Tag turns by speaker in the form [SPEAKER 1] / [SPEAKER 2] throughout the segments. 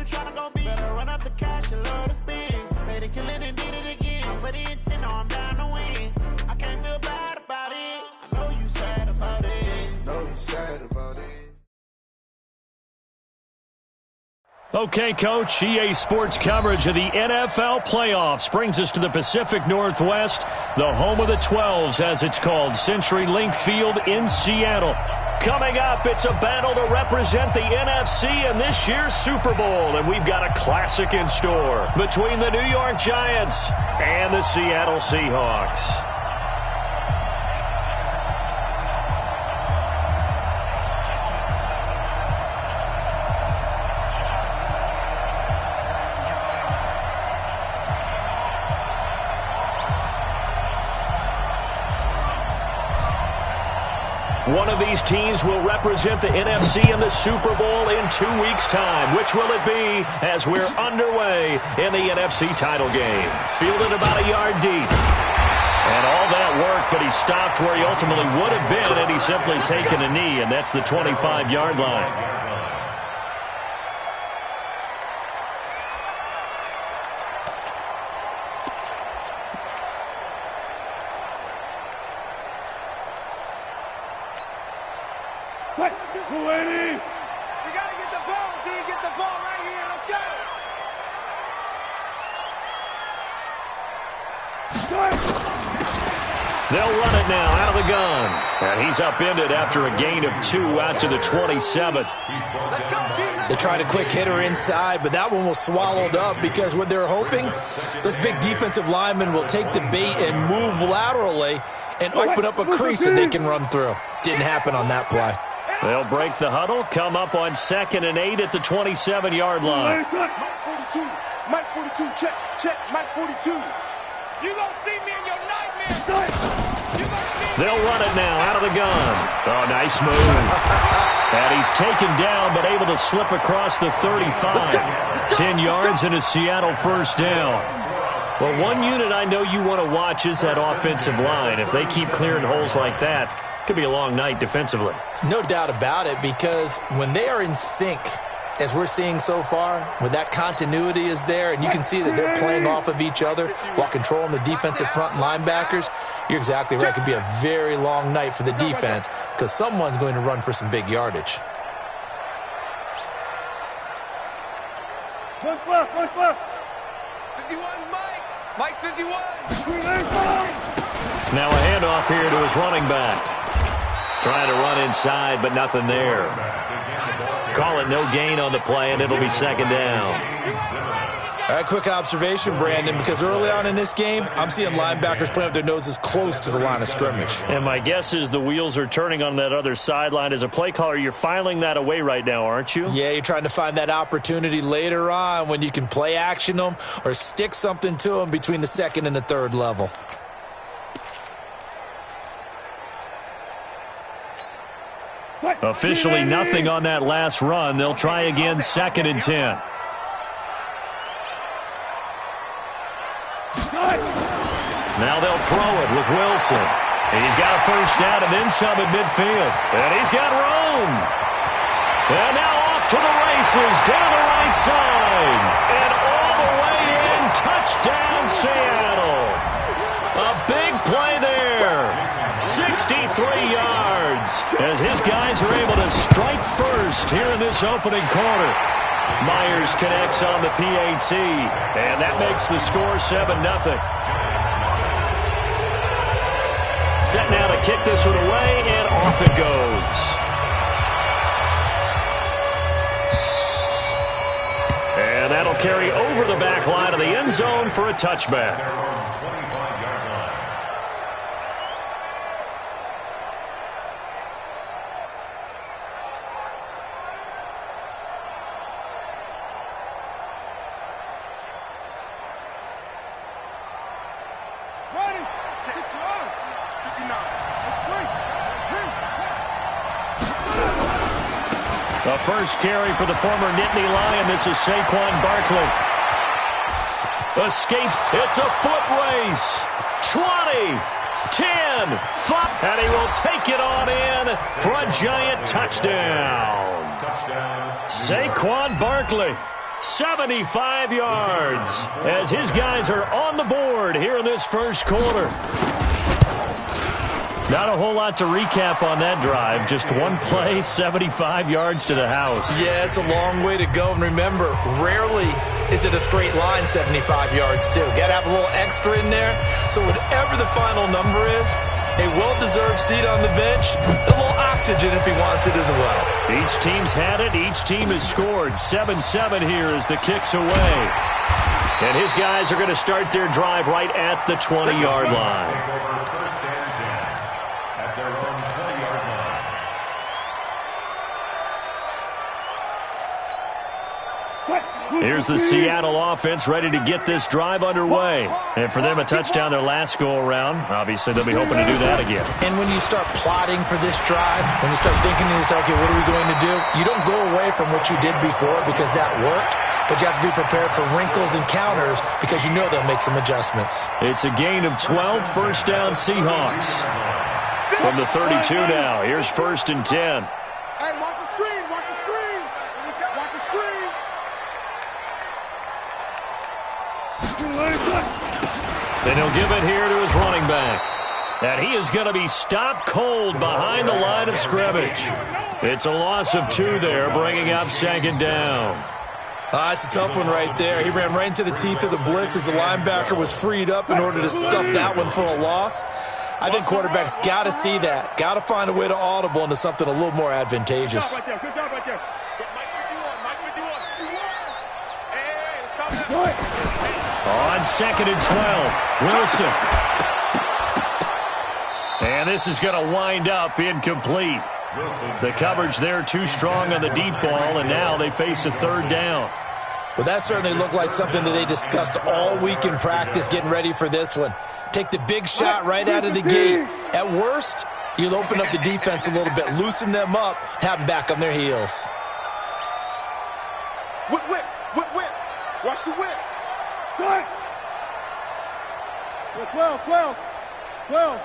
[SPEAKER 1] tryna go be? Better run up the cash and love to spend. Made it, kill it, and did it again. I'm ready and 10, now I'm down to win. I can't feel bad about it. I know you sad about it. Know you sad about it.
[SPEAKER 2] Okay, Coach, EA Sports coverage of the NFL playoffs brings us to the Pacific Northwest, the home of the 12s, as it's called, CenturyLink Field in Seattle. Coming up, it's a battle to represent the NFC in this year's Super Bowl, and we've got a classic in store between the New York Giants and the Seattle Seahawks. One of these teams will represent the NFC in the Super Bowl in 2 weeks' time. Which will it be as we're underway in the NFC title game? Fielded about a yard deep. And all that work, but he stopped where he ultimately would have been had he simply taken a knee, and that's the 25-yard line. They'll run it now out of the gun. And he's upended after a gain of 2 out to the 27.
[SPEAKER 3] They tried a quick hitter inside, but that one was swallowed up because what they're hoping, those big defensive linemen will take the bait and move laterally and open up a crease that they can run through. Didn't happen on that play.
[SPEAKER 2] They'll break the huddle, come up on 2nd and 8 at the 27-yard line.
[SPEAKER 4] Mike 42, check, Mike 42. You gonna see me in your nightmares.
[SPEAKER 2] They'll run it now out of the gun. Oh, nice move. And he's taken down but able to slip across the 35. 10 yards and a Seattle first down. Well, one unit I know you want to watch is that offensive line. If they keep clearing holes like that, it could be a long night defensively.
[SPEAKER 3] No doubt about it, because when they are in sync, as we're seeing so far, when that continuity is there and you can see that they're playing off of each other while controlling the defensive front linebackers, you're exactly right. It could be a very long night for the defense because someone's going to run for some big yardage.
[SPEAKER 4] Left. 51, Mike 51.
[SPEAKER 2] Now a handoff here to his running back. Trying to run inside, but nothing there. Call it no gain on the play, and it'll be 2nd down.
[SPEAKER 3] All right, quick observation, Brandon, because early on in this game, I'm seeing linebackers playing with their noses close to the line of scrimmage.
[SPEAKER 2] And my guess is the wheels are turning on that other sideline. As a play caller, you're filing that away right now, aren't you?
[SPEAKER 3] Yeah, you're trying to find that opportunity later on when you can play action them or stick something to them between the 2nd and the 3rd level.
[SPEAKER 2] Officially nothing on that last run. They'll try again, 2nd and 10. Now they'll throw it with Wilson. He's got a first down and then some at midfield. And he's got room. And now off to the races, down the right side. And all the way in, touchdown Seattle. A big play there. 63 yards as his guys are able to strike first here in this opening quarter. Myers connects on the PAT, and that makes the score 7-0. Set now to kick this one away, and off it goes. And that'll carry over the back line of the end zone for a touchback. The first carry for the former Nittany Lion. This is Saquon Barkley. Escapes. It's a foot race. 20, 10, 5. And he will take it on in for a giant touchdown. Saquon Barkley, 75 yards as his guys are on the board here in this first quarter. Not a whole lot to recap on that drive. Just one play, 75 yards to the house.
[SPEAKER 3] Yeah, it's a long way to go. And remember, rarely is it a straight line 75 yards, too. Got to have a little extra in there. So whatever the final number is, a well-deserved seat on the bench, a little oxygen if he wants it as well.
[SPEAKER 2] Each team's had it. Each team has scored. 7-7 here as the kick's away. And his guys are going to start their drive right at the 20-yard line. Here's the Seattle offense ready to get this drive underway. And for them, a touchdown their last go-around. Obviously, they'll be hoping to do that again.
[SPEAKER 3] And when you start plotting for this drive, when you start thinking to yourself, okay, what are we going to do? You don't go away from what you did before because that worked. But you have to be prepared for wrinkles and counters because you know they'll make some adjustments.
[SPEAKER 2] It's a gain of 12, first down Seahawks. From the 32 now, here's 1st and 10.
[SPEAKER 4] Hey, watch the screen, watch the screen. Watch the screen.
[SPEAKER 2] Then he'll give it here to his running back. And he is going to be stopped cold behind the line of scrimmage. It's a loss of 2 there, bringing up 2nd down.
[SPEAKER 3] It's a tough one right there. He ran right into the teeth of the blitz as the linebacker was freed up in order to stuff that one for a loss. I think quarterbacks got to see that. Got to find a way to audible into something a little more advantageous.
[SPEAKER 4] Good job right there.
[SPEAKER 2] On 2nd and 12, Wilson. And this is going to wind up incomplete. The coverage there too strong on the deep ball, and now they face a 3rd down.
[SPEAKER 3] Well, that certainly looked like something that they discussed all week in practice getting ready for this one. Take the big shot right out of the gate. At worst, you'll open up the defense a little bit, loosen them up, have them back on their heels.
[SPEAKER 4] Whip. Watch the whip. Good. 12. Good.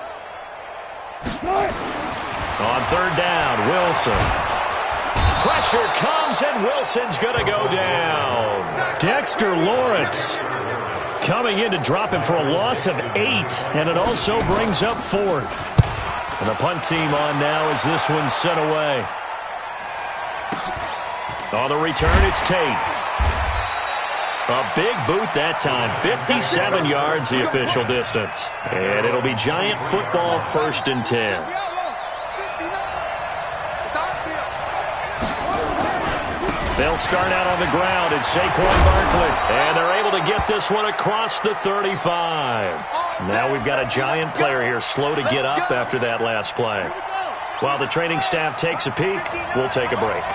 [SPEAKER 2] On 3rd down, Wilson. Pressure comes, and Wilson's going to go down. Dexter Lawrence coming in to drop him for a loss of 8, and it also brings up 4th. And the punt team on now as this one's sent away. On the return, it's Tate. A big boot that time. 57 yards the official distance. And it'll be Giant football, 1st and 10. They'll start out on the ground. It's Saquon Barkley. And they're able to get this one across the 35. Now we've got a Giant player here slow to get up after that last play. While the training staff takes a peek, we'll take a break.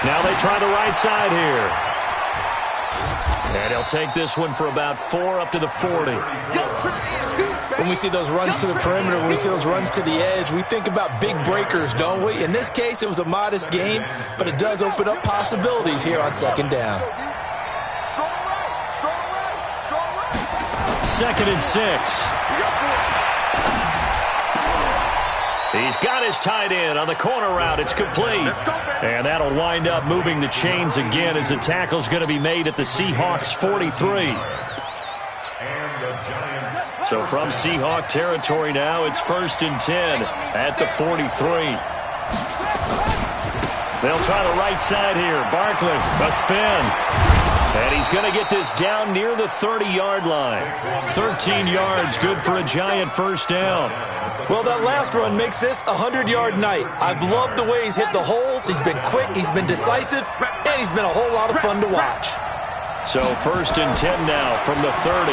[SPEAKER 2] Now they try the right side here. And he'll take this one for about 4 up to the 40.
[SPEAKER 3] When we see those runs to the perimeter, when we see those runs to the edge, we think about big breakers, don't we? In this case, it was a modest game, but it does open up possibilities here on 2nd down.
[SPEAKER 2] 2nd and 6. He's got his tight end on the corner route. It's complete. And that'll wind up moving the chains again as the tackle's going to be made at the Seahawks 43. So from Seahawk territory now, it's 1st and 10 at the 43. They'll try the right side here. Barkley, a spin. And he's going to get this down near the 30-yard line. 13 yards, good for a Giant 1st down.
[SPEAKER 3] Well, that last run makes this a 100-yard night. I've loved the way he's hit the holes. He's been quick, he's been decisive, and he's been a whole lot of fun to watch.
[SPEAKER 2] So 1st and 10 now from the 30.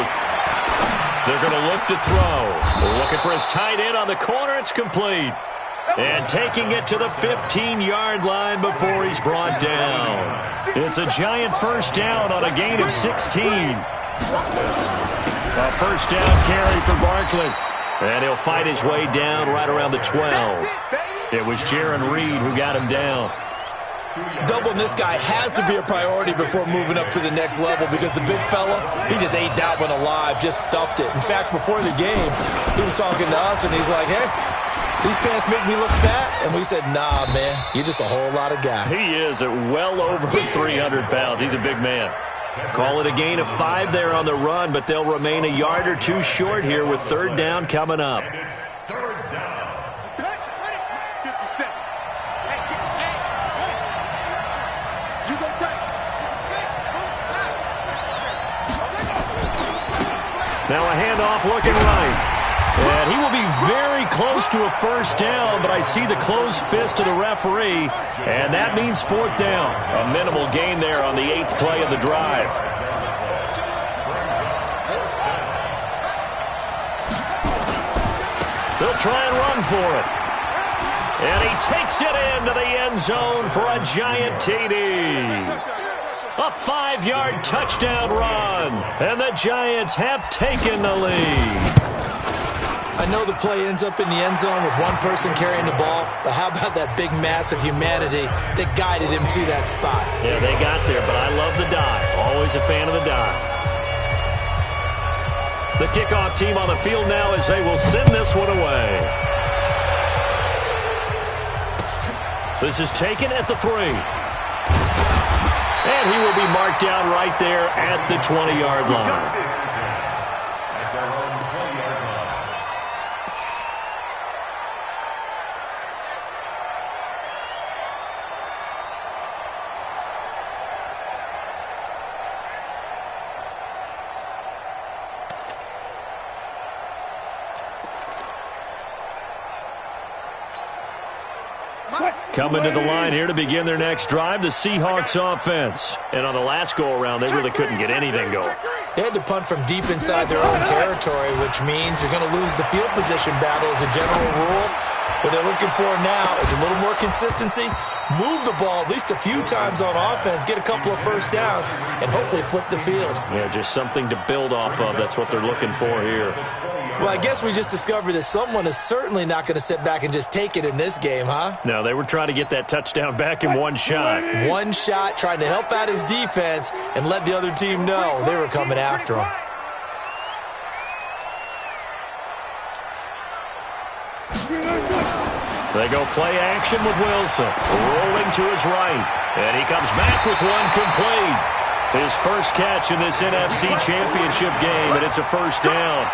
[SPEAKER 2] They're going to look to throw. They're looking for his tight end on the corner. It's complete. And taking it to the 15-yard line before he's brought down. It's a Giant 1st down on a gain of 16. A 1st down carry for Barkley. And he'll fight his way down right around the 12. It was Jaron Reed who got him down.
[SPEAKER 3] Doubling this guy has to be a priority before moving up to the next level because the big fella, he just ate that one alive, just stuffed it. In fact, before the game, he was talking to us, and he's like, hey, These pants make me look fat. And we said, nah, man, you're just a whole lot of guy.
[SPEAKER 2] He is at well over 300 pounds. He's a big man. Call it a gain of 5 there on the run, but they'll remain a yard or two short here with third down coming up.
[SPEAKER 4] Third down. 50 seconds. You go tight.
[SPEAKER 2] Now a handoff looking right. And he will be very close to a first down, but I see the closed fist of the referee, and that means fourth down. A minimal gain there on the 8th play of the drive. They'll try and run for it. And he takes it into the end zone for a giant TD. A 5-yard touchdown run, and the Giants have taken the lead.
[SPEAKER 3] I know the play ends up in the end zone with one person carrying the ball, but how about that big mass of humanity that guided him to that spot?
[SPEAKER 2] Yeah, they got there, but I love the dive. Always a fan of the dive. The kickoff team on the field now as they will send this one away. This is taken at the 3. And he will be marked down right there at the 20-yard line. Coming to the line here to begin their next drive, the Seahawks offense. And on the last go-around, they really couldn't get anything going.
[SPEAKER 3] They had to punt from deep inside their own territory, which means you're going to lose the field position battle as a general rule. What they're looking for now is a little more consistency, move the ball at least a few times on offense, get a couple of first downs, and hopefully flip the field.
[SPEAKER 2] Yeah, just something to build off of. That's what they're looking for here.
[SPEAKER 3] Well, I guess we just discovered that someone is certainly not going to sit back and just take it in this game, huh?
[SPEAKER 2] No, they were trying to get that touchdown back in one shot.
[SPEAKER 3] One shot, trying to help out his defense and let the other team know they were coming after him.
[SPEAKER 2] They go play action with Wilson, rolling to his right. And he comes back with one complete. His first catch in this NFC Championship game, and it's a first down.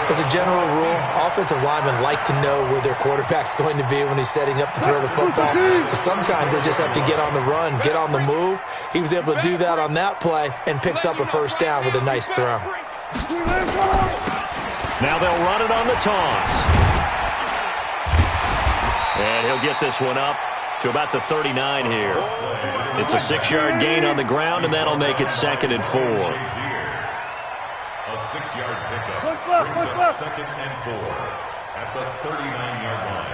[SPEAKER 3] As a general rule, offensive linemen like to know where their quarterback's going to be when he's setting up to throw the football. But sometimes they just have to get on the run, get on the move. He was able to do that on that play and picks up a first down with a nice throw.
[SPEAKER 2] Now they'll run it on the toss. And he'll get this one up to about the 39 here. It's a 6-yard gain on the ground, and that'll make it 2nd and 4.
[SPEAKER 5] A 6-yard pickup brings up 2nd and 4 at the 39-yard line.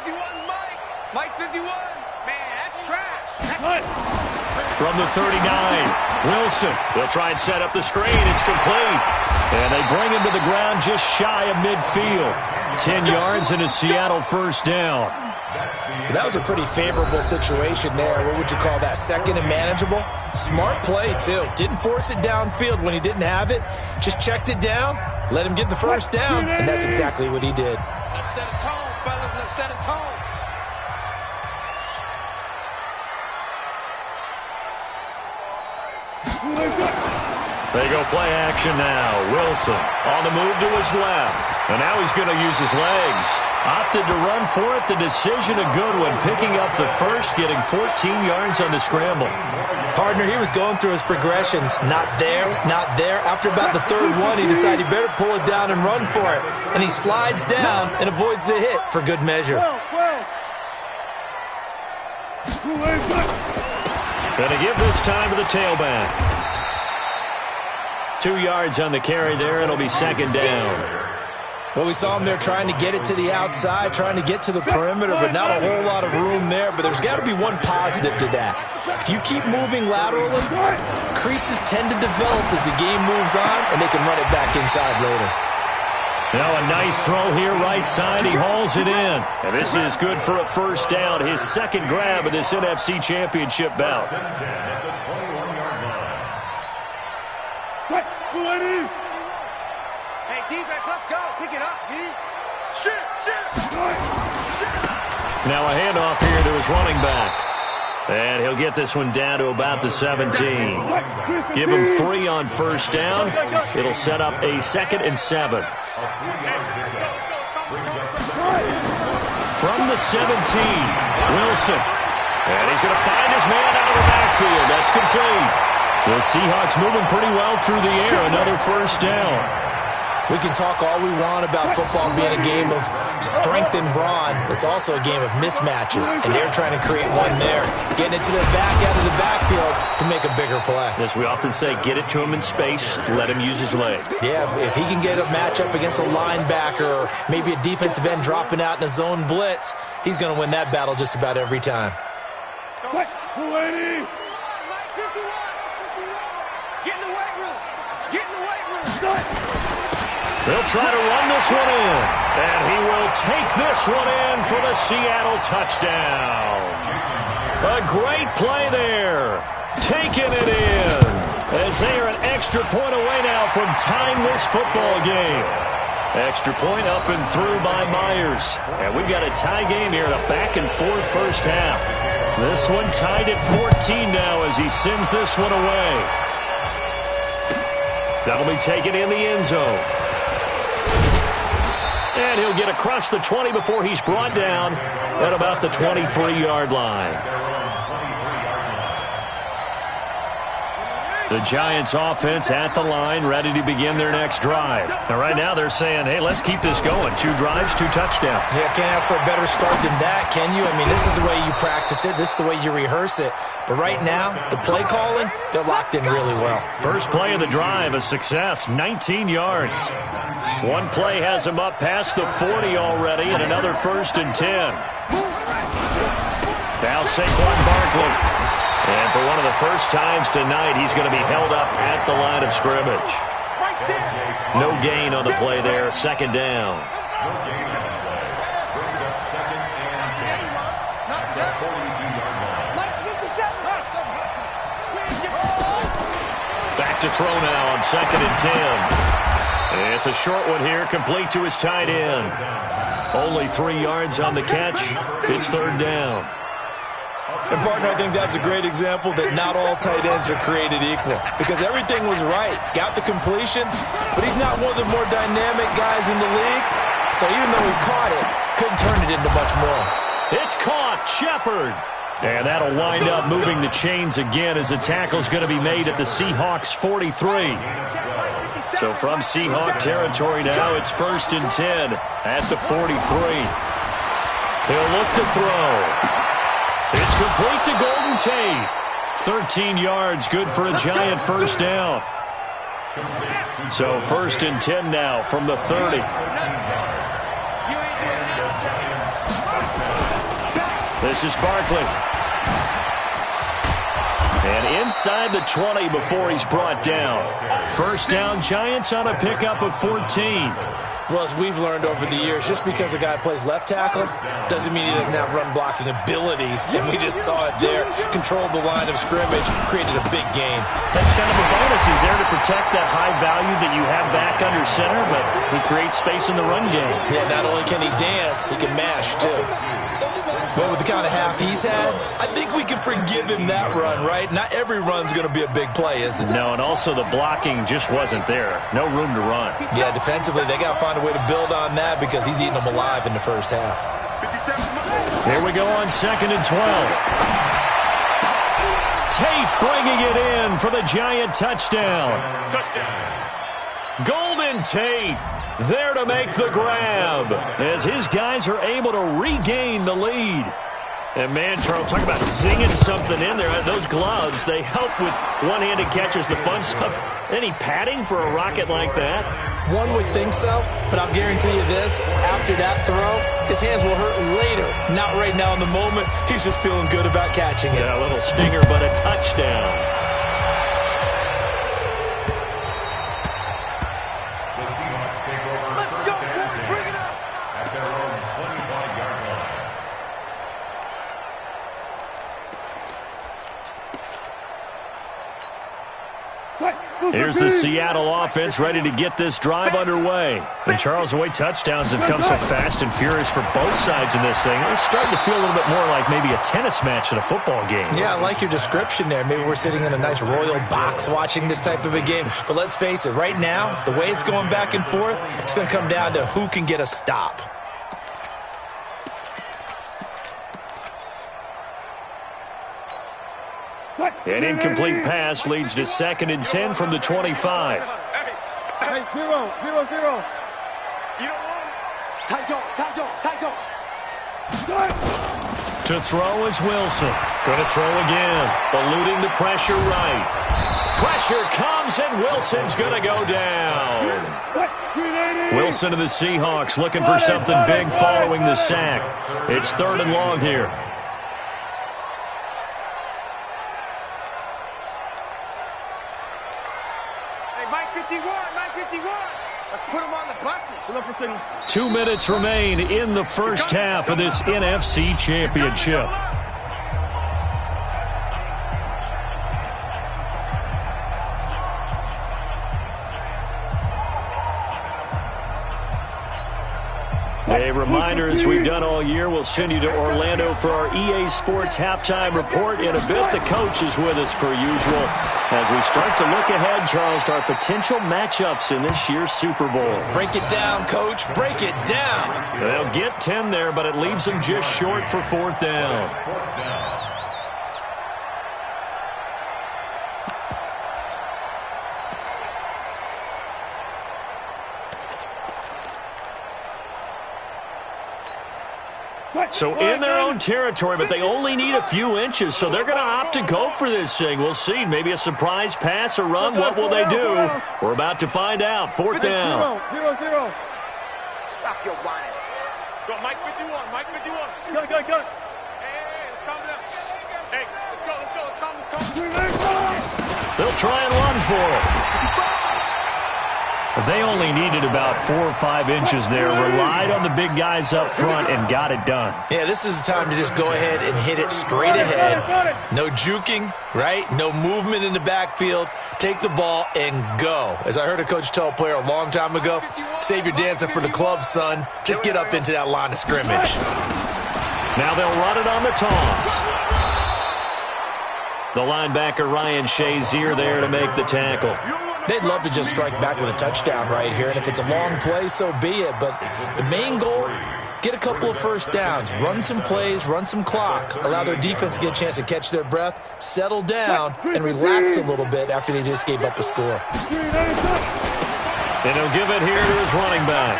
[SPEAKER 4] 51, Mike. Mike 51. Man, that's trash. That's
[SPEAKER 2] From the 39, Wilson. They'll try and set up the screen. It's complete. And they bring him to the ground just shy of midfield. 10 yards and a Seattle first down.
[SPEAKER 3] That was a pretty favorable situation there. What would you call that? 2nd and manageable? Smart play, too. Didn't force it downfield when he didn't have it. Just checked it down, let him get the first down, and that's exactly what he did.
[SPEAKER 4] Let's set a tone, fellas. Let's set a tone.
[SPEAKER 2] They go play action now. Wilson on the move to his left. And now he's going to use his legs. Opted to run for it. The decision a good one. Picking up the first, getting 14 yards on the scramble.
[SPEAKER 3] Partner, he was going through his progressions. Not there, not there. After about the 3rd one, he decided he better pull it down and run for it. And he slides down and avoids the hit for good measure.
[SPEAKER 2] Going to give this time to the tailback. 2 yards on the carry there. It'll be 2nd down.
[SPEAKER 3] Well, we saw him there trying to get it to the outside, trying to get to the perimeter, but not a whole lot of room there. But there's got to be one positive to that. If you keep moving laterally, creases tend to develop as the game moves on, and they can run it back inside later.
[SPEAKER 2] Now a nice throw here right side. He hauls it in. And this is good for a first down. His 2nd grab of this NFC Championship bout.
[SPEAKER 4] Hey, defense, let's go. Pick it up, D.
[SPEAKER 2] Now a handoff here to his running back. And he'll get this one down to about the 17. Give him 3 on first down. It'll set up a 2nd and 7. From the 17, Wilson. And he's going to find his man out of the backfield. That's complete. The Seahawks moving pretty well through the air. Another first down.
[SPEAKER 3] We can talk all we want about football being a game of strength and brawn. It's also a game of mismatches, and they're trying to create one there, getting it to their back out of the backfield to make a bigger play.
[SPEAKER 2] As we often say, get it to him in space, let him use his leg.
[SPEAKER 3] Yeah, if he can get a matchup against a linebacker or maybe a defensive end dropping out in a zone blitz, he's going to win that battle just about every time.
[SPEAKER 2] They'll try to run this one in, and he will take this one in for the Seattle touchdown. A great play there, taking it in, as they are an extra point away now from tying this football game. Extra point up and through by Myers, and we've got a tie game here in a back-and-forth first half. This one tied at 14 now as he sends this one away. That'll be taken in the end zone. And he'll get across the 20 before he's brought down at about the 23-yard line. The Giants offense at the line, ready to begin their next drive. And right now they're saying, hey, let's keep this going. 2 drives, 2 touchdowns.
[SPEAKER 3] Yeah, can't ask for a better start than that, can you? I mean, this is the way you practice it. This is the way you rehearse it. But right now, the play calling, they're locked in really well.
[SPEAKER 2] First play of the drive, a success, 19 yards. One play has him up past the 40 already, and another 1st and 10. Now Saquon Barkley. And for one of the first times tonight, he's going to be held up at the line of scrimmage. No gain on the play there, 2nd down.
[SPEAKER 5] No gain on the play. Brings up 2nd and 10. The 42-yard line.
[SPEAKER 2] Back to throw now on 2nd and 10. It's a short one here, complete to his tight end. Only 3 yards on the catch. It's 3rd down.
[SPEAKER 3] And, partner, I think that's a great example that not all tight ends are created equal, because everything was right. Got the completion, but he's not one of the more dynamic guys in the league. So even though he caught it, couldn't turn it into much more.
[SPEAKER 2] It's caught. Shepard. And that'll wind up moving the chains again as the tackle's going to be made at the Seahawks 43. So from Seahawk territory now, it's 1st and 10 at the 43. He'll look to throw. It's complete to Golden Tate. 13 yards, good for a Giant first down. So 1st and 10 now from the 30. This is Barkley. And inside the 20 before he's brought down. First down, Giants on a pickup of 14.
[SPEAKER 3] Well, as we've learned over the years, just because a guy plays left tackle doesn't mean he doesn't have run-blocking abilities. And we just saw it there. Controlled the line of scrimmage, created a big gain.
[SPEAKER 2] That's kind of a bonus. He's there to protect that high value that you have back under center, but he creates space in the run game.
[SPEAKER 3] Yeah, not only can he dance, he can mash, too. Well, with the kind of half he's had, I think we can forgive him that run, right? Not every run's going to be a big play, is it?
[SPEAKER 2] No, and also the blocking just wasn't there. No room to run.
[SPEAKER 3] Yeah, defensively, they got to find a way to build on that because he's eating them alive in the first half.
[SPEAKER 2] Here we go on 2nd and 12. Tate bringing it in for the Giant touchdown. Golden Tate there to make the grab as his guys are able to regain the lead. And, man, Charles, talk about singing something in there. Those gloves, they help with one-handed catches, the fun stuff. Any padding for a rocket like that?
[SPEAKER 3] One would think so, but I'll guarantee you this. After that throw, his hands will hurt later. Not right now in the moment. He's just feeling good about catching it.
[SPEAKER 2] Yeah, a little stinger, but a touchdown.
[SPEAKER 5] The Seahawks take over first and 10 at their own 25-yard line.
[SPEAKER 2] Here's the Seattle offense ready to get this drive underway. And Charles, the way touchdowns have come so fast and furious for both sides in this thing, it's starting to feel a little bit more like maybe a tennis match in a football game. Yeah, I like your description there. Maybe we're sitting in a nice royal box watching this type of a game. But let's face it, right now, the way it's going back and forth, it's going to come down to who can get a stop. An incomplete pass leads to 2nd and 10 from the 25.
[SPEAKER 4] Hey, 0-0-0. You don't want it.
[SPEAKER 2] To throw is Wilson. Going to throw again. Eluding the pressure right. Pressure comes, and Wilson's going to go down. Wilson of the Seahawks looking for something big following the sack. It's 3rd and long here.
[SPEAKER 4] Let's put them on the buses.
[SPEAKER 2] 2 minutes remain in the first half of this NFC Championship. A reminder, as we've done all year, we'll send you to Orlando for our EA Sports halftime report. In a bit, the coach is with us per usual as we start to look ahead, Charles, to our potential matchups in this year's Super Bowl.
[SPEAKER 3] Break it down, Coach. Break it down.
[SPEAKER 2] They'll get 10 there, but it leaves them just short for 4th down. So in their own territory, but they only need a few inches, so they're going to opt to go for this thing. We'll see. Maybe a surprise pass or run. What will they do? We're about to find out. 4th down.
[SPEAKER 4] 0-0. Stop your whining. Go, Mike 51. Mike 51. Go. Hey, let's calm down. Hey, let's go.
[SPEAKER 2] They'll try and run for it. They only needed about 4 or 5 inches there, relied on the big guys up front, and got it done.
[SPEAKER 3] Yeah, this is the time to just go ahead and hit it straight ahead. No juking, right? No movement in the backfield. Take the ball and go. As I heard a coach tell a player a long time ago, save your dancing for the club, son. Just get up into that line of scrimmage.
[SPEAKER 2] Now they'll run it on the toss. The linebacker, Ryan Shazier, there to make the tackle.
[SPEAKER 3] They'd love to just strike back with a touchdown right here, and if it's a long play, so be it. But the main goal, get a couple of first downs, run some plays, run some clock, allow their defense to get a chance to catch their breath, settle down, and relax a little bit after they just gave up a score.
[SPEAKER 2] And he'll give it here to his running back.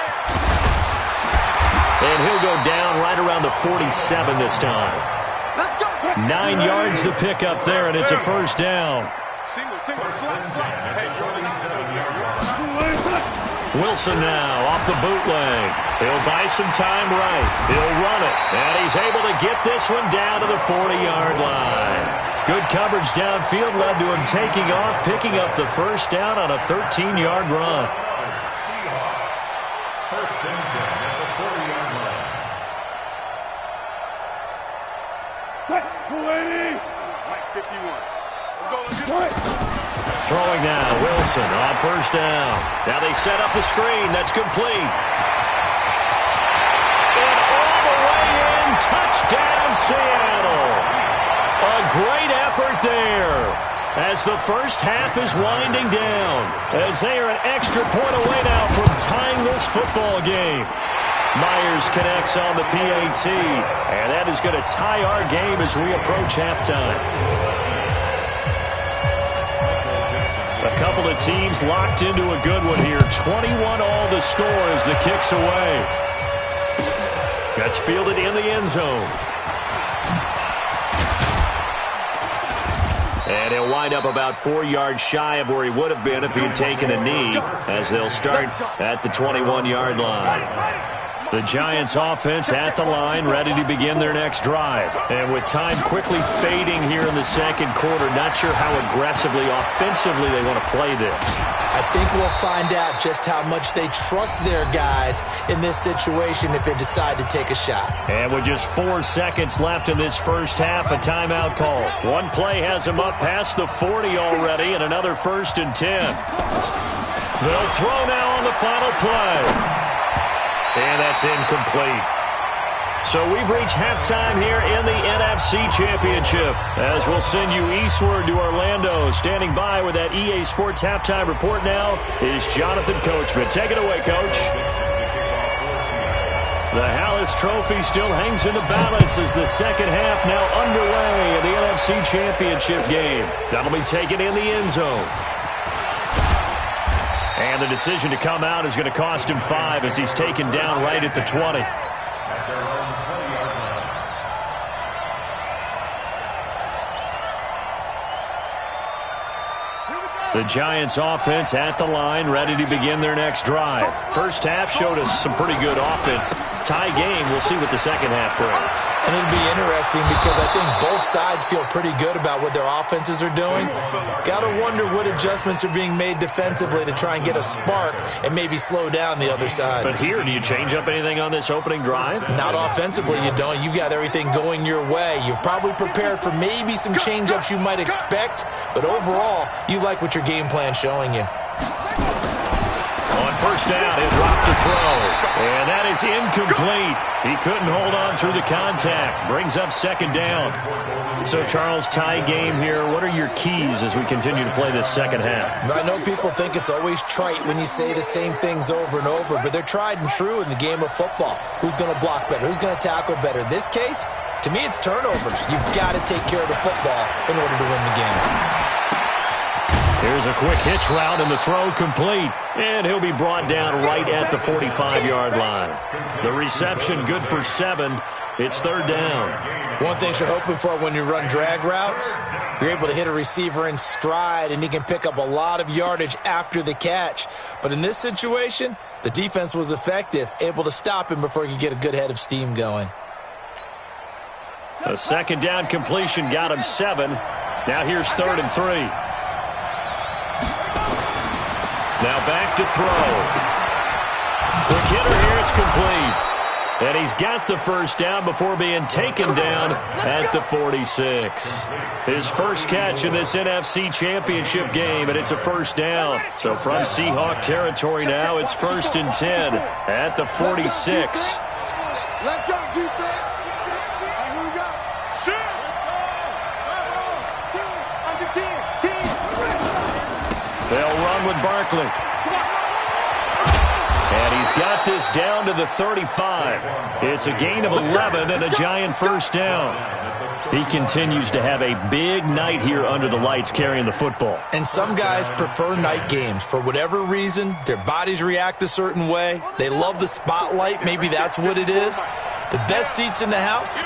[SPEAKER 2] And he'll go down right around the 47 this time. 9 yards the pick up there, and it's a 1st down.
[SPEAKER 4] Single, slap. Hey,
[SPEAKER 2] Wilson now off the bootleg. He'll buy some time right. He'll run it. And he's able to get this one down to the 40-yard line. Good coverage downfield led to him taking off, picking up the 1st down on a 13-yard run.
[SPEAKER 5] First and 10 at the 40-yard line.
[SPEAKER 4] Mike 51. Let's go.
[SPEAKER 2] Throwing now, Wilson on 1st down. Now they set up the screen. That's complete. And all the way in, touchdown Seattle. A great effort there as the first half is winding down, as they are an extra point away now from tying this football game. Myers connects on the PAT, and that is going to tie our game as we approach halftime. A couple of teams locked into a good one here. 21 all the score as the kick's away. That's fielded in the end zone. And he'll wind up about 4 yards shy of where he would have been if he had taken a knee, as they'll start at the 21-yard line. The Giants offense at the line, ready to begin their next drive. And with time quickly fading here in the second quarter, not sure how aggressively, offensively they want to play this.
[SPEAKER 3] I think we'll find out just how much they trust their guys in this situation if they decide to take a shot.
[SPEAKER 2] And with just 4 seconds left in this first half, a timeout call. One play has them up past the 40 already, and another 1st and 10. They'll throw now on the final play. And that's incomplete. So we've reached halftime here in the NFC Championship. As we'll send you eastward to Orlando. Standing by with that EA Sports halftime report now is Jonathan Coachman. Take it away, Coach. The Hallis Trophy still hangs in the balance as the second half now underway in the NFC Championship game. That'll be taken in the end zone. And the decision to come out is going to cost him 5 as he's taken down right at the 20. The Giants offense at the line, ready to begin their next drive. First half showed us some pretty good offense. Tie game, we'll see what the second half brings.
[SPEAKER 3] And it'll be interesting because I think both sides feel pretty good about what their offenses are doing. Got to wonder what adjustments are being made defensively to try and get a spark and maybe slow down the other side.
[SPEAKER 2] But here, do you change up anything on this opening drive?
[SPEAKER 3] Not offensively, you don't. You've got everything going your way. You've probably prepared for maybe some change-ups you might expect, but overall, you like what your game plan showing you.
[SPEAKER 2] On first down, he'll drop to throw. And that is incomplete. He couldn't hold on through the contact. Brings up second down. So, Charles, tie game here. What are your keys as we continue to play this second half?
[SPEAKER 3] I know people think it's always trite when you say the same things over and over, but they're tried and true in the game of football. Who's going to block better? Who's going to tackle better? In this case, to me, it's turnovers. You've got to take care of the football in order to win the game.
[SPEAKER 2] Here's a quick hitch route and the throw complete. And he'll be brought down right at the 45-yard line. The reception good for 7. It's third down.
[SPEAKER 3] One thing you're hoping for when you run drag routes, you're able to hit a receiver in stride and he can pick up a lot of yardage after the catch. But in this situation, the defense was effective, able to stop him before he could get a good head of steam going.
[SPEAKER 2] A second down completion got him 7. Now here's 3rd and 3. Now back to throw. Quick hitter here, it's complete. And he's got the first down before being taken down at the 46. His first catch in this NFC Championship game, and it's a first down. So from Seahawk territory now, it's 1st and 10 at the 46.
[SPEAKER 4] Let's go, defense. Here we go. Shoot. Under 10.
[SPEAKER 2] They'll run with Barkley. And he's got this down to the 35. It's a gain of 11 and a Giant first down. He continues to have a big night here under the lights carrying the football.
[SPEAKER 3] And some guys prefer night games. For whatever reason, their bodies react a certain way. They love the spotlight. Maybe that's what it is. The best seats in the house,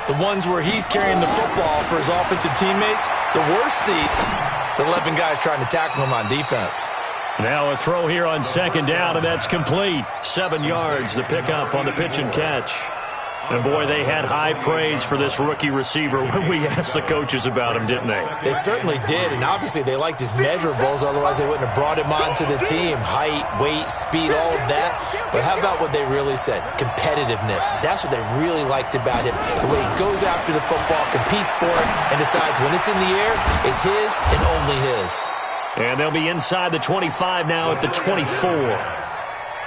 [SPEAKER 3] the ones where he's carrying the football for his offensive teammates. The worst seats, the 11 guys trying to tackle him on defense.
[SPEAKER 2] Now a throw here on second down, and that's complete. 7 yards, the pickup on the pitch and catch. And, boy, they had high praise for this rookie receiver when we asked the coaches about him, didn't they?
[SPEAKER 3] They certainly did, and obviously they liked his measurables. Otherwise, they wouldn't have brought him onto the team. Height, weight, speed, all of that. But how about what they really said? Competitiveness. That's what they really liked about him. The way he goes after the football, competes for it, and decides when it's in the air, it's his and only his.
[SPEAKER 2] And they'll be inside the 25 now at the 24.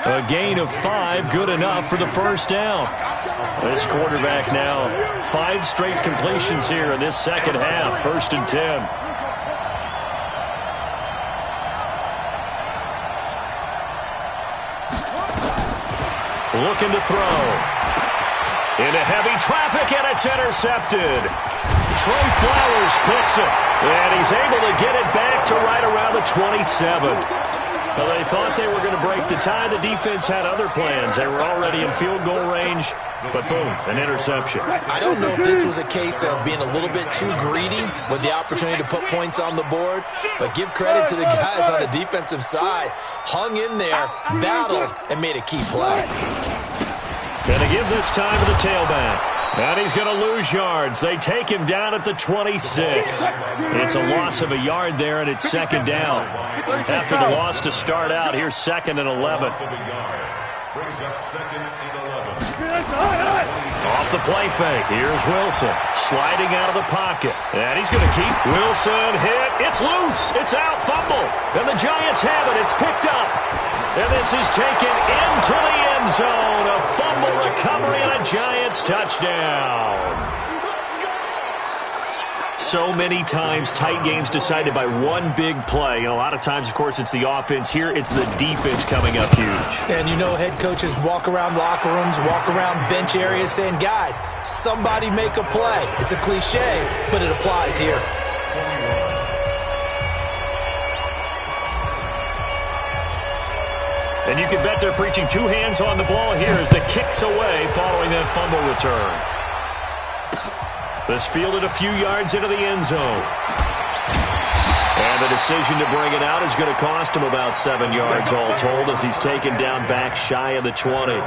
[SPEAKER 2] A gain of 5, good enough for the first down. This quarterback now, 5 straight completions here in this second half, 1st and 10. Looking to throw. Into heavy traffic, and it's intercepted. Trey Flowers picks it, and he's able to get it back to right around the 27. Well, they thought they were going to break the tie. The defense had other plans. They were already in field goal range, but boom, an interception.
[SPEAKER 3] I don't know if this was a case of being a little bit too greedy with the opportunity to put points on the board, but give credit to the guys on the defensive side. Hung in there, battled, and made a key play.
[SPEAKER 2] Gonna give this time to the tailback. And he's going to lose yards. They take him down at the 26. It's a loss of a yard there, and it's second down. After the loss to start out, here's 2nd and 11.
[SPEAKER 5] Brings up 2nd and 11.
[SPEAKER 2] Off the play fake. Here's Wilson sliding out of the pocket. And he's going to keep Wilson hit. It's loose. It's out. Fumble. And the Giants have it. It's picked up. And this is taken into the end zone. A fumble recovery and a Giants touchdown. So many times tight games decided by one big play. And a lot of times, of course, it's the offense. Here, it's the defense coming up huge.
[SPEAKER 3] And you know head coaches walk around locker rooms, walk around bench areas saying, guys, somebody make a play. It's a cliche, but it applies here.
[SPEAKER 2] And you can bet they're preaching 2 hands on the ball here as the kick's away following that fumble return. This fielded a few yards into the end zone. And the decision to bring it out is going to cost him about 7 yards all told as he's taken down back shy of the 20.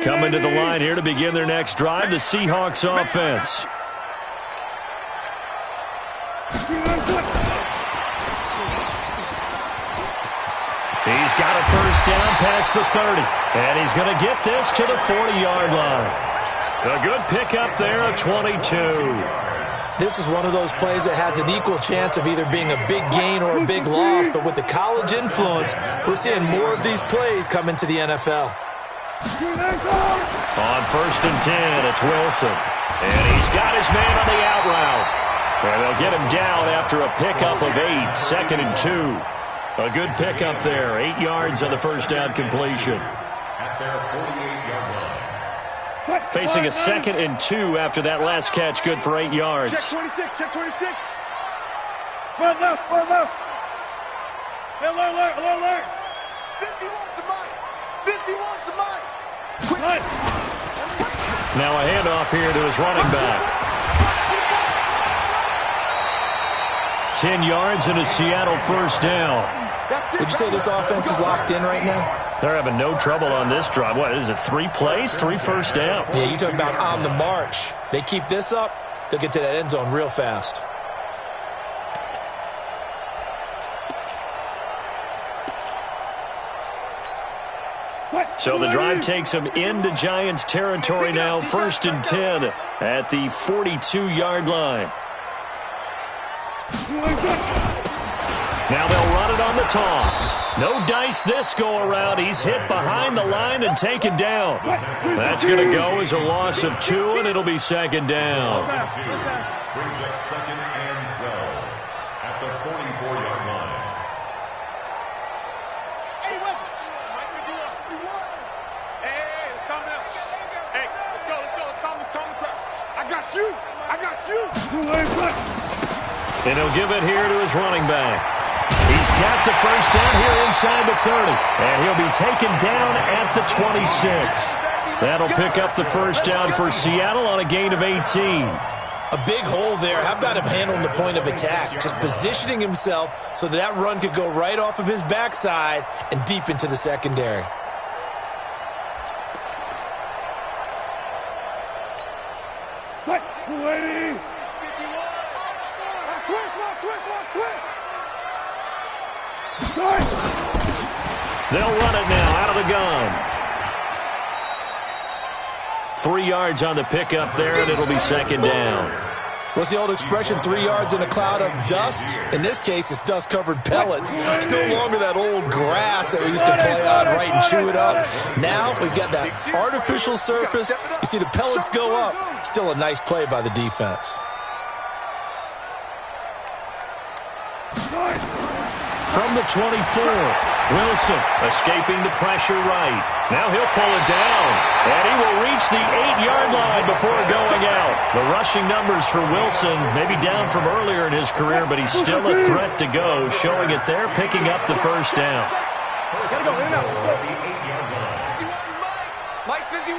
[SPEAKER 2] Coming to the line here to begin their next drive, the Seahawks offense. He's got a first down past the 30, and he's going to get this to the 40-yard line. A good pickup there of 22.
[SPEAKER 3] This is one of those plays that has an equal chance of either being a big gain or a big loss, but with the college influence, we're seeing more of these plays come into the NFL.
[SPEAKER 2] On 1st and 10, it's Wilson. And he's got his man on the out route. And they'll get him down after a pickup of 8, 2nd and 2. A good pickup there, 8 yards on the first down completion.
[SPEAKER 5] At their 48-yard line.
[SPEAKER 2] Facing a 2nd and 2 after that last catch, good for 8 yards.
[SPEAKER 4] Check 26, check 26. Run left, run left. Alert. 51 to mine. 51 to mine. Quick.
[SPEAKER 2] Now a handoff here to his running back. 10 yards and a Seattle first down.
[SPEAKER 3] Would you say this offense is locked in right now?
[SPEAKER 2] They're having no trouble on this drive. What is it, 3 plays, 3 first downs?
[SPEAKER 3] Yeah, you talk about on the march. They keep this up, they'll get to that end zone real fast.
[SPEAKER 2] So the drive takes him into Giants territory now, 1st and 10 at the 42-yard line. Now they'll run it on the toss. No dice this go-around. He's hit behind the line and taken down. That's going to go as a loss of 2, and it'll be 2nd down.
[SPEAKER 5] Brings up 2nd and 12 at the 44-yard line.
[SPEAKER 2] And he'll give it here to his running back. He's got the first down here inside the 30. And he'll be taken down at the 26. That'll pick up the first down for Seattle on a gain of 18.
[SPEAKER 3] A big hole there. How about him handling the point of attack? Just positioning himself so that run could go right off of his backside and deep into the secondary.
[SPEAKER 4] Waiting.
[SPEAKER 2] They'll run it now out of the gun. 3 yards on the pickup there, and it'll be 2nd down.
[SPEAKER 3] What's the old expression, 3 yards in a cloud of dust? In this case, it's dust-covered pellets. It's no longer that old grass that we used to play on, right, and chew it up. Now we've got that artificial surface. You see the pellets go up. Still a nice play by the defense.
[SPEAKER 2] From the 24, Wilson escaping the pressure right. Now he'll pull it down, and he will reach the 8-yard line before going out. The rushing numbers for Wilson maybe down from earlier in his career, but he's still a threat to go, showing it there, picking up the first down.
[SPEAKER 4] Gotta go, in and out. Mike 51.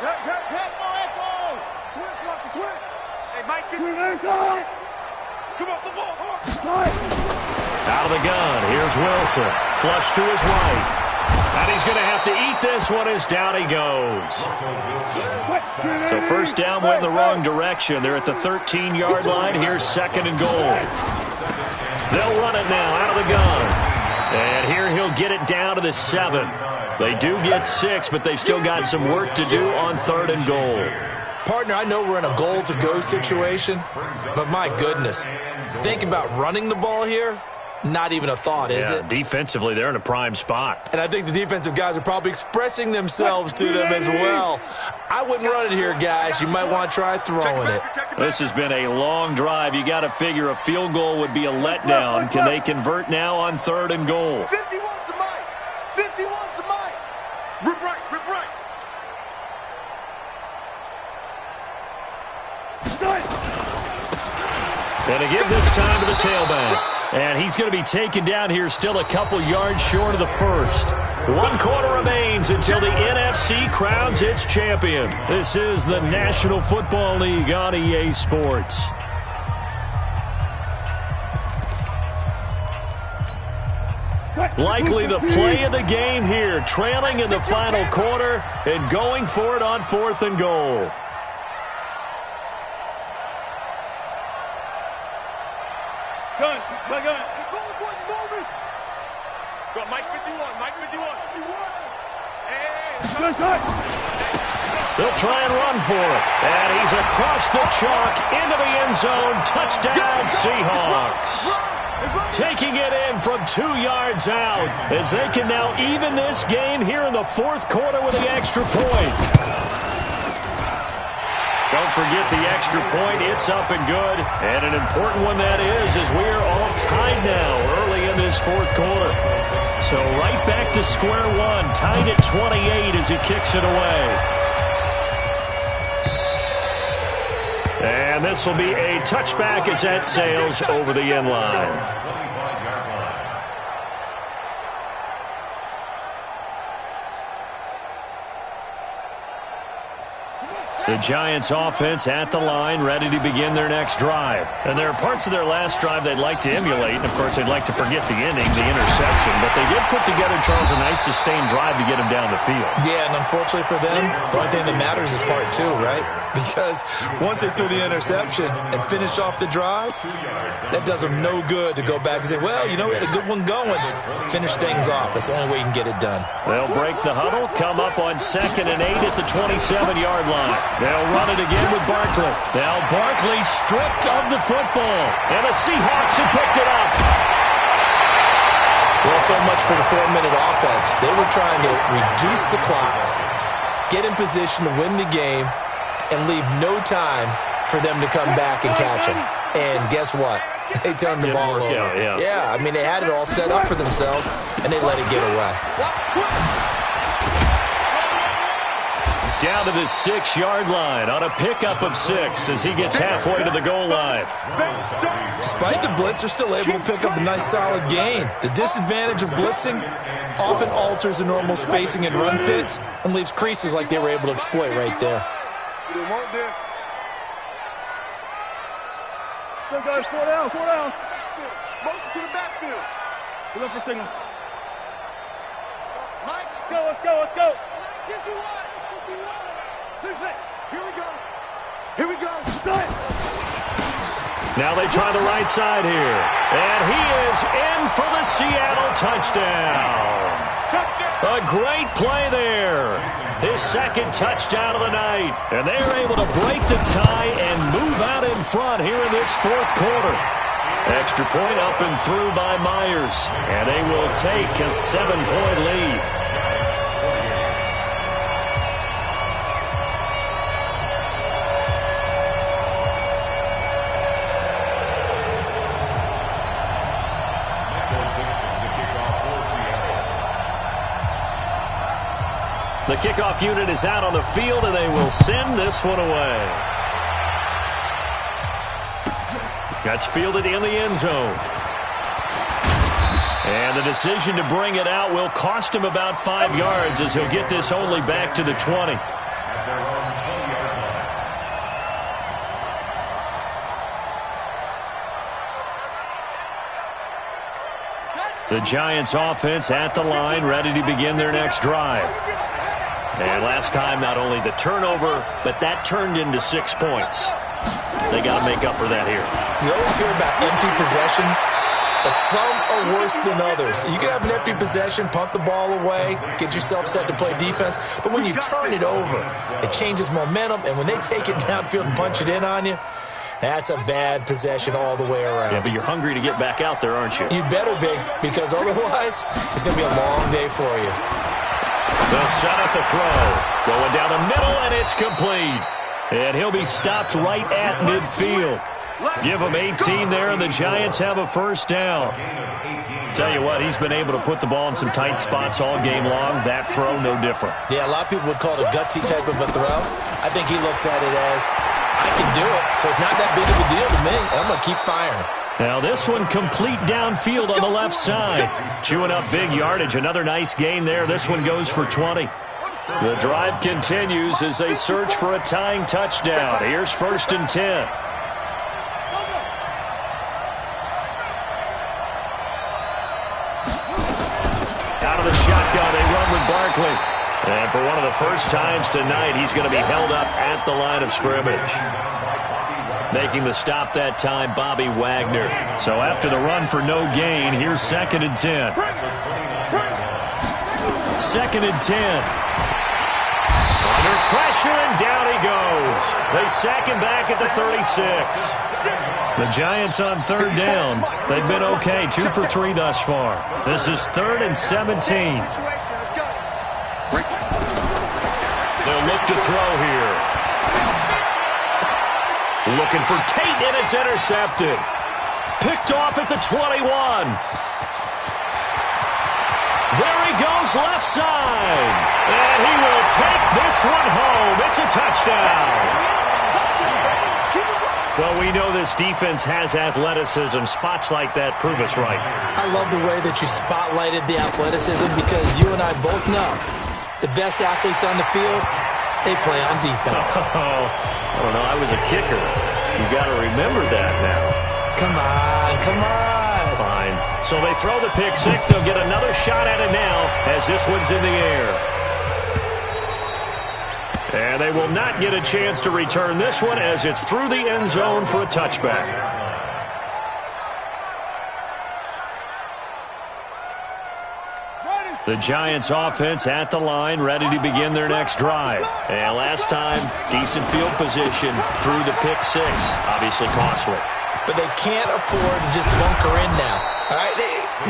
[SPEAKER 4] Hit, more echoes.
[SPEAKER 2] Out of the gun, here's Wilson. Flush to his right. And he's going to have to eat this one as down he goes. So first down went in the wrong direction. They're at the 13-yard line. Here's 2nd and goal. They'll run it now out of the gun. And here he'll get it down to the 7. They do get 6, but they've still got some work to do on 3rd and goal.
[SPEAKER 3] Partner, I know we're in a goal-to-go situation, but my goodness, think about running the ball here. Not even a thought, is it?
[SPEAKER 2] Defensively, they're in a prime spot.
[SPEAKER 3] And I think the defensive guys are probably expressing themselves to them as well. I wouldn't run it here, guys. You might want to try throwing it.
[SPEAKER 2] This has been a long drive. You got to figure a field goal would be a letdown. Can they convert now on 3rd and goal?
[SPEAKER 4] 51's the mic. 51's the mic. Rip right, rip right.
[SPEAKER 2] And to give this time to the tailback. And he's going to be taken down here still a couple yards short of the first. 1 quarter remains until the NFC crowns its champion. This is the National Football League on EA Sports. Likely the play of the game here, trailing in the final quarter and going for it on 4th and goal.
[SPEAKER 4] Gun. Go, Mike 51, Mike 51.
[SPEAKER 2] They'll try and run for it. And he's across the chalk into the end zone. Touchdown, Seahawks. Taking it in from 2 yards out as they can now even this game here in the 4th quarter with the extra point. Don't forget the extra point. It's up and good. And an important one that is, as we are all tied now early in this 4th quarter. So right back to square one, tied at 28 as he kicks it away. And this will be a touchback as that sails over the end line. The Giants offense at the line, ready to begin their next drive. And there are parts of their last drive they'd like to emulate. And, of course, they'd like to forget the inning, the interception. But they did put together, Charles, a nice sustained drive to get him down the field.
[SPEAKER 3] Yeah, and unfortunately for them, the only thing that matters is part 2, right? Because once they threw the interception and finished off the drive, that does them no good to go back and say, well, you know, we had a good one going. Finish things off. That's the only way you can get it done.
[SPEAKER 2] They'll break the huddle, come up on 2nd and 8 at the 27-yard line. They'll run it again with Barkley. Now Barkley stripped of the football, and the Seahawks have picked it up.
[SPEAKER 3] Well, so much for the 4-minute offense. They were trying to reduce the clock, get in position to win the game, and leave no time for them to come back and catch them. And guess what? They turned the ball over. Yeah, I mean, they had it all set up for themselves, and they let it get away.
[SPEAKER 2] Down to the 6-yard line on a pickup of 6 as he gets halfway to the goal line.
[SPEAKER 3] Despite the blitz, they're still able to pick up a nice solid gain. The disadvantage of blitzing often alters the normal spacing and run fits and leaves creases like they were able to exploit right there.
[SPEAKER 4] We want this.
[SPEAKER 6] Go, guys, slow down, slow down.
[SPEAKER 4] Motion to the backfield.
[SPEAKER 6] We're up for signal.
[SPEAKER 4] Mike.
[SPEAKER 6] Let's go, let's go, let's go.
[SPEAKER 4] 51. 6. Here we go. Here we go.
[SPEAKER 2] Now they try the right side here. And he is in for the Seattle touchdown. A great play there. His 2nd touchdown of the night. And they are able to break the tie and move out in front here in this 4th quarter. Extra point up and through by Myers. And they will take a 7-point lead. The kickoff unit is out on the field, and they will send this one away. That's fielded in the end zone. And the decision to bring it out will cost him about 5 yards as he'll get this only back to the 20. The Giants offense at the line, ready to begin their next drive. And last time, not only the turnover, but that turned into 6 points. They got to make up for that here.
[SPEAKER 3] You always hear about empty possessions, but some are worse than others. You can have an empty possession, punt the ball away, get yourself set to play defense, but when you turn it over, it changes momentum, and when they take it downfield and punch it in on you, that's a bad possession all the way around.
[SPEAKER 2] Yeah, but you're hungry to get back out there, aren't you?
[SPEAKER 3] You better be, because otherwise, it's going to be a long day for you.
[SPEAKER 2] They'll set up the throw. Going down the middle, and it's complete. And he'll be stopped right at midfield. Give him 18 there, and the Giants have a first down. Tell you what, he's been able to put the ball in some tight spots all game long. That throw, no different.
[SPEAKER 3] Yeah, a lot of people would call it a gutsy type of a throw. I think he looks at it as, I can do it, so it's not that big of a deal to me, and I'm going to keep firing.
[SPEAKER 2] Now this one complete downfield on the left side. Chewing up big yardage. Another nice gain there. This one goes for 20. The drive continues as they search for a tying touchdown. Here's 1st and 10. Out of the shotgun, they run with Barkley. And for one of the first times tonight, he's going to be held up at the line of scrimmage. Making the stop that time, Bobby Wagner. So after the run for no gain, here's 2nd and 10. 2nd and 10. Under pressure, and down he goes. They sack him back at the 36. The Giants on 3rd down. They've been okay, 2 for 3 thus far. This is 3rd and 17. They'll look to throw here. Looking for Tate, and it's intercepted. Picked off at the 21. There he goes, left side. And he will take this one home. It's a touchdown. Well, we know this defense has athleticism. Spots like that prove us right.
[SPEAKER 3] I love the way that you spotlighted the athleticism, because you and I both know the best athletes on the field, they play on defense.
[SPEAKER 2] Oh, I don't know. I was a kicker. You got to remember that now.
[SPEAKER 3] Come on, come on.
[SPEAKER 2] Fine. So they throw the pick six. They'll get another shot at it now as this one's in the air. And they will not get a chance to return this one as it's through the end zone for a touchback. The Giants offense at the line, ready to begin their next drive. And last time, decent field position through the pick six. Obviously costly.
[SPEAKER 3] But they can't afford to just bunker in now. All right,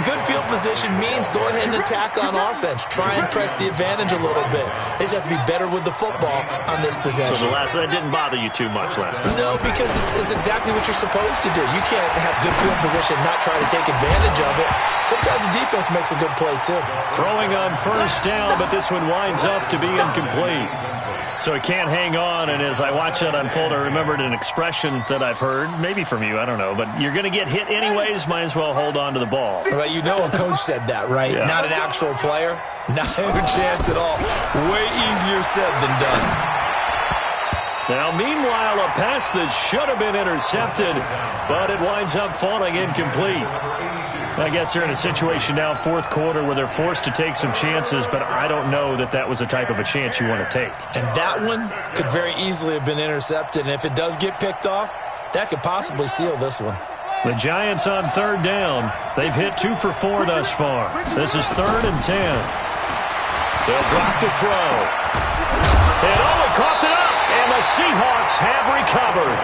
[SPEAKER 3] good field position means go ahead and attack on offense. Try and press the advantage a little bit. They just have to be better with the football on this possession.
[SPEAKER 2] So the last one didn't bother you too much last time?
[SPEAKER 3] No, because it's exactly what you're supposed to do. You can't have good field position and not try to take advantage of it. Sometimes the defense makes a good play, too.
[SPEAKER 2] Throwing on first down, but this one winds up to be incomplete. So he can't hang on, and as I watch that unfold, I remembered an expression that I've heard, maybe from you, I don't know, but you're going to get hit anyways, might as well hold on to the ball.
[SPEAKER 3] Right, you know a coach said that, right?
[SPEAKER 2] Yeah.
[SPEAKER 3] Not an actual player. Not a chance at all. Way easier said than done.
[SPEAKER 2] Now, meanwhile, a pass that should have been intercepted, but it winds up falling incomplete. I guess they're in a situation now, fourth quarter, where they're forced to take some chances, but I don't know that that was the type of a chance you want to take.
[SPEAKER 3] And that one could very easily have been intercepted, and if it does get picked off, that could possibly seal this one.
[SPEAKER 2] The Giants on third down. They've hit 2 for 4 thus far. This is 3rd and 10. They'll drop to throw. And coughed it up, and the Seahawks have recovered.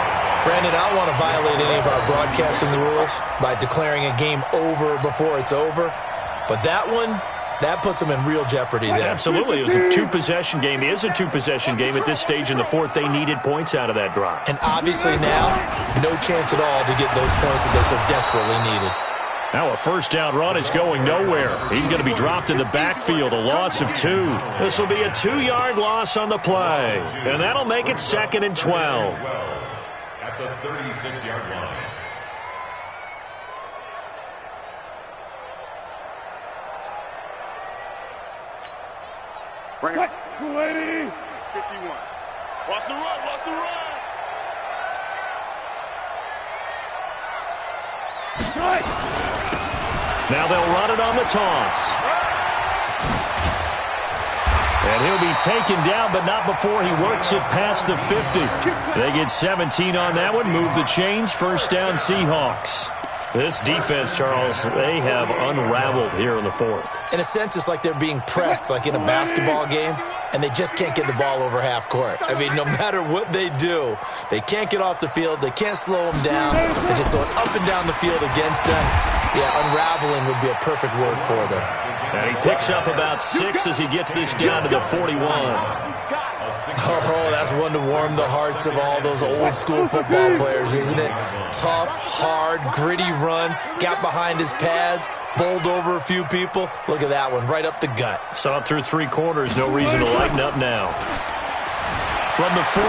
[SPEAKER 3] Brandon, I don't want to violate any of our broadcasting rules by declaring a game over before it's over, but that one, that puts them in real jeopardy there.
[SPEAKER 2] Absolutely. It was a 2-possession game. It is a 2-possession game at this stage in the fourth. They needed points out of that drive.
[SPEAKER 3] And obviously now, no chance at all to get those points that they so desperately needed.
[SPEAKER 2] Now a first down run is going nowhere. He's going to be dropped in the backfield, a loss of 2. This will be a 2-yard loss on the play, and that'll make it 2nd and 12.
[SPEAKER 5] At the 36-yard line.
[SPEAKER 6] Bring it. 280.
[SPEAKER 4] 51. Watch the run. Watch the run.
[SPEAKER 6] Strike.
[SPEAKER 2] Now they'll run it on the toss. And he'll be taken down, but not before he works it past the 50. They get 17 on that one, move the chains, first down Seahawks. This defense, Charles, they have unraveled here in the fourth.
[SPEAKER 3] In a sense, it's like they're being pressed, like in a basketball game, and they just can't get the ball over half court. I mean, no matter what they do, they can't get off the field. They can't slow them down. They're just going up and down the field against them. Yeah, unraveling would be a perfect word for them.
[SPEAKER 2] And he picks up about 6 as he gets this down to the 41.
[SPEAKER 3] Oh, that's one to warm the hearts of all those old-school football players, isn't it? Tough, hard, gritty run, got behind his pads, bowled over a few people. Look at that one, right up the gut.
[SPEAKER 2] Saw it through 3 quarters, no reason to lighten up now. From the 41,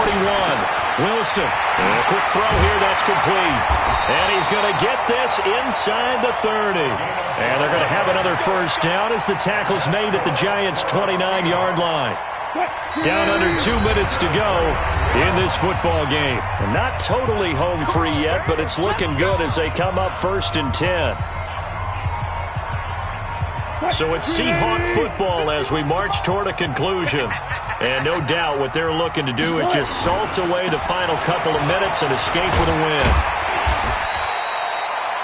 [SPEAKER 2] Wilson. And a quick throw here, that's complete. And he's going to get this inside the 30. And they're going to have another first down as the tackle's made at the Giants' 29-yard line. Down under 2 minutes to go in this football game. And not totally home free yet, but it's looking good as they come up 1st and 10. So it's Seahawk football as we march toward a conclusion. And no doubt what they're looking to do is just salt away the final couple of minutes and escape with a win.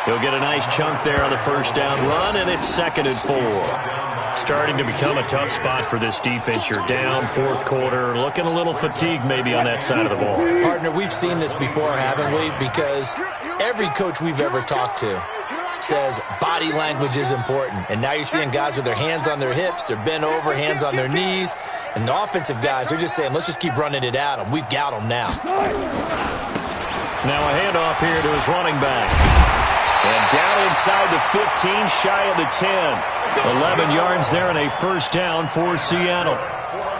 [SPEAKER 2] He'll get a nice chunk there on the first down run, and it's 2nd and 4. Starting to become a tough spot for this defense. You're down 4th quarter, looking a little fatigued maybe on that side of the ball.
[SPEAKER 3] Partner, we've seen this before, haven't we? Because every coach we've ever talked to says body language is important. And now you're seeing guys with their hands on their hips, they're bent over, hands on their knees. And the offensive guys, they're just saying, let's just keep running it at them. We've got them now.
[SPEAKER 2] Now a handoff here to his running back. And down inside the 15, shy of the 10. 11 yards there and a first down for Seattle.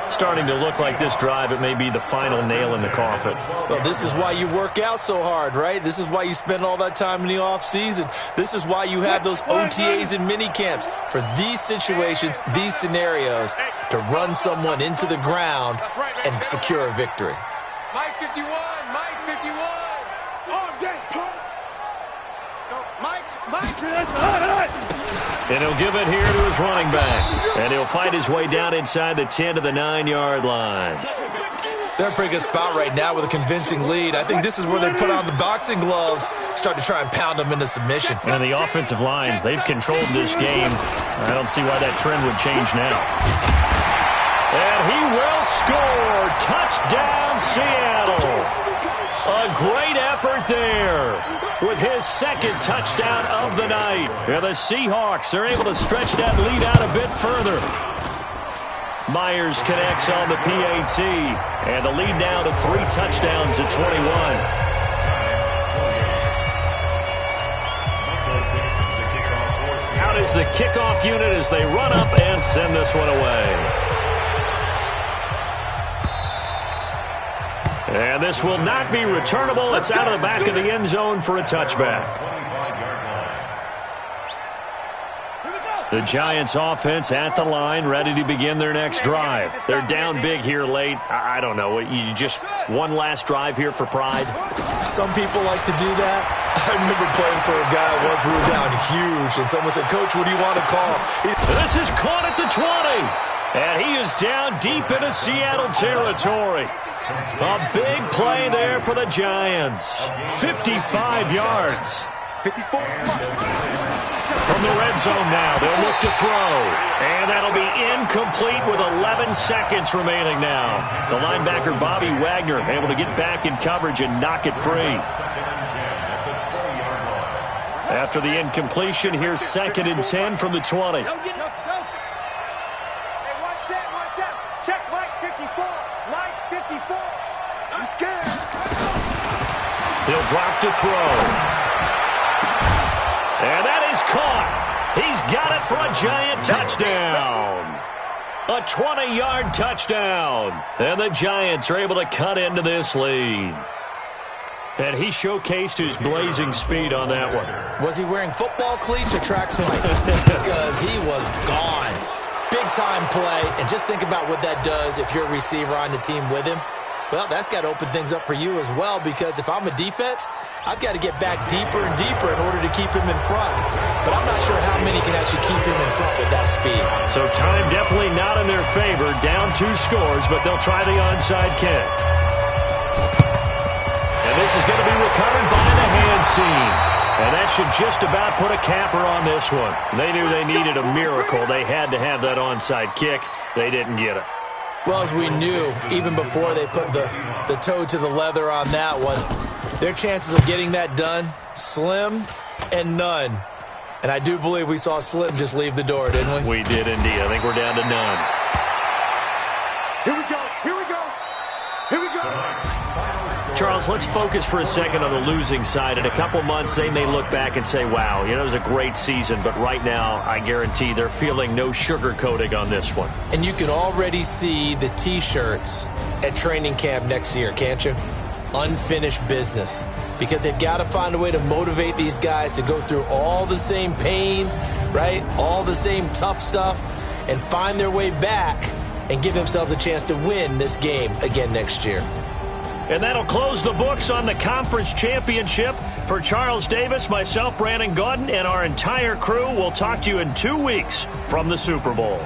[SPEAKER 2] Starting to look like this drive, it may be the final nail in the coffin.
[SPEAKER 3] Well, this is why you work out so hard, right? This is why you spend all that time in the offseason. This is why you have those OTAs and mini camps. For these situations, these scenarios, to run someone into the ground and secure a victory.
[SPEAKER 4] Mike 51, Mike 51. All day, Paul.
[SPEAKER 2] And he'll give it here to his running back. And he'll fight his way down inside the 10 to the 9-yard line.
[SPEAKER 3] They're in a pretty good spot right now with a convincing lead. I think this is where they put on the boxing gloves, start to try and pound them into submission.
[SPEAKER 2] And the offensive line, they've controlled this game. I don't see why that trend would change now. And he will score. Touchdown, Seattle. A great effort there with his 2nd touchdown of the night. And the Seahawks are able to stretch that lead out a bit further. Myers connects on the PAT. And the lead now to 3 touchdowns at 21. Out is the kickoff unit as they run up and send this one away. And this will not be returnable. It's out of the back of the end zone for a touchback. The Giants offense at the line, ready to begin their next drive. They're down big here late. I don't know. You just one last drive here for pride?
[SPEAKER 3] Some people like to do that. I remember playing for a guy once. We were down huge, and someone said, Coach, what do you want to call?
[SPEAKER 2] This is caught at the 20. And he is down deep into Seattle territory. A big play there for the Giants. 55 yards.
[SPEAKER 4] 54.
[SPEAKER 2] From the red zone now, they'll look to throw. And that'll be incomplete with 11 seconds remaining now. The linebacker, Bobby Wagner, able to get back in coverage and knock it free. After the incompletion, here's 2nd and 10 from the 20.
[SPEAKER 4] Check Mike 54. Mike 54. I'm scared.
[SPEAKER 2] He'll drop to throw. And that is caught. He's got it for a Giant touchdown. A 20-yard touchdown. And the Giants are able to cut into this lead. And he showcased his blazing speed on that one.
[SPEAKER 3] Was he wearing football cleats or track spikes? Because he was gone. Big-time play, and just think about what that does if you're a receiver on the team with him. Well, that's got to open things up for you as well, because if I'm a defense, I've got to get back deeper and deeper in order to keep him in front. But I'm not sure how many can actually keep him in front with that speed.
[SPEAKER 2] So time definitely not in their favor. Down 2 scores, but they'll try the onside kick. And this is going to be recovered by the hands team. And that should just about put a capper on this one. They knew they needed a miracle. They had to have that onside kick. They didn't get it.
[SPEAKER 3] Well, as we knew, even before they put the toe to the leather on that one, their chances of getting that done, slim and none. And I do believe we saw Slim just leave the door, didn't we?
[SPEAKER 2] We did indeed. I think we're down to none.
[SPEAKER 6] Here we go. Here we go. Here we go.
[SPEAKER 2] Charles, let's focus for a second on the losing side. In a couple months, they may look back and say, wow, it was a great season. But right now, I guarantee they're feeling no sugarcoating on this one.
[SPEAKER 3] And you can already see the T-shirts at training camp next year, can't you? Unfinished business. Because they've got to find a way to motivate these guys to go through all the same pain, right? All the same tough stuff, and find their way back and give themselves a chance to win this game again next year.
[SPEAKER 2] And that'll close the books on the conference championship. For Charles Davis, myself, Brandon Gaudin, and our entire crew, we'll talk to you in 2 weeks from the Super Bowl.